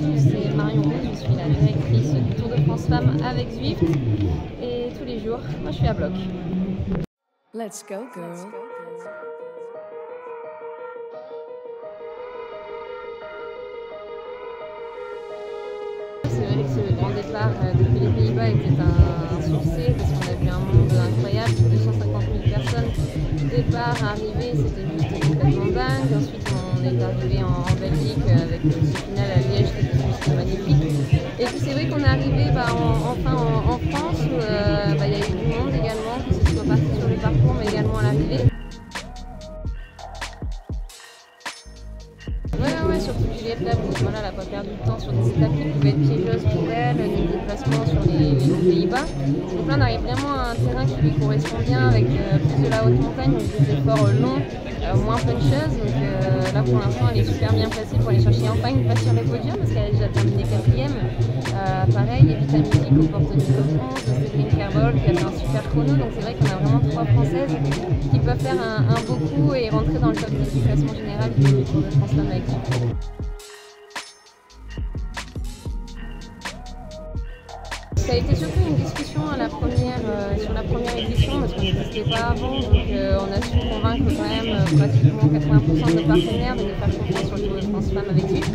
tous, c'est Marion Roux, je suis la directrice du Tour de France Femmes avec Zwift et tous les jours, moi je suis à bloc. Let's go, girl. C'est vrai que ce grand départ depuis les Pays-Bas était un succès parce qu'on a vu un monde incroyable, 250 000 personnes. Départ, arrivée, c'était juste complètement dingue. Ensuite, on est arrivé en Belgique avec ce final à Liège qui était juste magnifique. Et puis c'est vrai qu'on est arrivé enfin en France où il y a eu du monde également, que ce soit parti sur le parcours mais également à l'arrivée. Ouais, surtout Juliette Labousse, voilà, elle n'a pas perdu de temps sur des étapes qui pouvaient être piégeuses pour elle, des déplacements sur les Pays-Bas. Donc là, on arrive vraiment à un terrain qui lui correspond bien avec plus de la haute montagne, donc des efforts longs, moins puncheuses. Donc là, pour l'instant, elle est super bien placée pour aller chercher enfin une place sur les podiums parce qu'elle a déjà terminé 4e. Pareil, Evita Music au porte du top 11, Stéphane Kervol qui a fait un super chrono. Donc c'est vrai qu'on a vraiment 3 Françaises qui peuvent faire un beau coup et rentrer dans le top 10 du classement général du Tour de France Femmes avec Zwift. Ça a été surtout une discussion sur la première édition parce qu'on n'existait pas avant, donc on a su convaincre quand même pratiquement 80% de nos partenaires de nous faire confiance sur le Tour de France Femmes avec Zwift.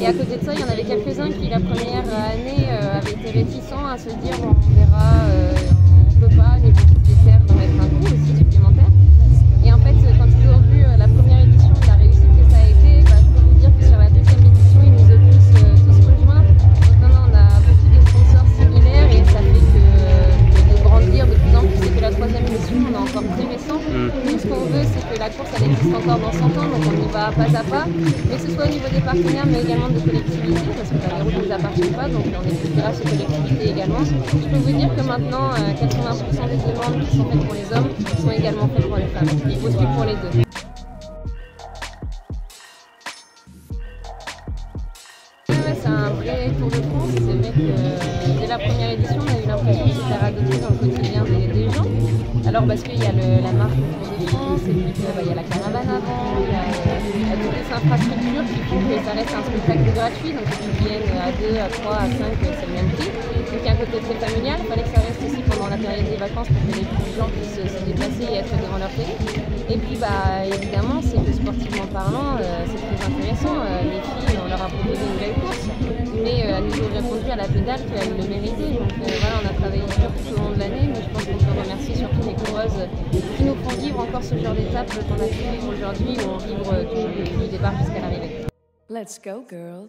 Et à côté de ça, il y en avait quelques-uns qui la première année avaient été réticents à se dire on verra, on ne peut pas, les budgétaires vont mettre un coup aussi supplémentaire. Et en fait, quand ils ont vu la première édition et la réussite que ça a été, je peux vous dire que sur la deuxième édition, ils nous ont tous rejoints. Donc maintenant, on a beaucoup de sponsors similaires et ça fait que de grandir de plus en plus. C'est que la troisième édition, on est encore très récent. Nous, ce qu'on veut, c'est que la course, elle existe encore dans 100 ans, donc on y va pas à pas. Mais que ce soit au niveau des partenaires, mais également des collectivités, parce que les routes ne nous appartiennent pas, donc on est grâce aux collectivités également. Je peux vous dire que maintenant, 80% des demandes qui sont faites pour les hommes sont également faites pour les femmes. Il faut suivre pour les deux. C'est un vrai Tour de France. C'est vrai que dès la première édition, on a eu l'impression de se faire adopter dans le quotidien des gens. Alors parce qu'il y a la marque Tour de France, et puis il y a la caravane avant, il y a toutes les infrastructures qui font que ça reste un spectacle gratuit. Donc ils viennent à 2, à 3, à 5, c'est le même prix. Donc il y a un côté très familial. Il fallait que ça reste aussi pendant la période des vacances pour que les gens puissent se déplacer et être devant leur télé. Et puis évidemment, c'est que sportivement parlant, c'est très intéressant. Les filles, on leur a proposé une belle course, mais elles nous ont répondu à la pédale qu'elles le méritaient. Donc voilà, on a travaillé dur tout au long de l'année, mais je pense qu'on peut remercier surtout les coureuses qui nous font vivre encore ce genre d'étape qu'on a pu vivre aujourd'hui, où on vit toujours du départ jusqu'à l'arrivée. Let's go, girl.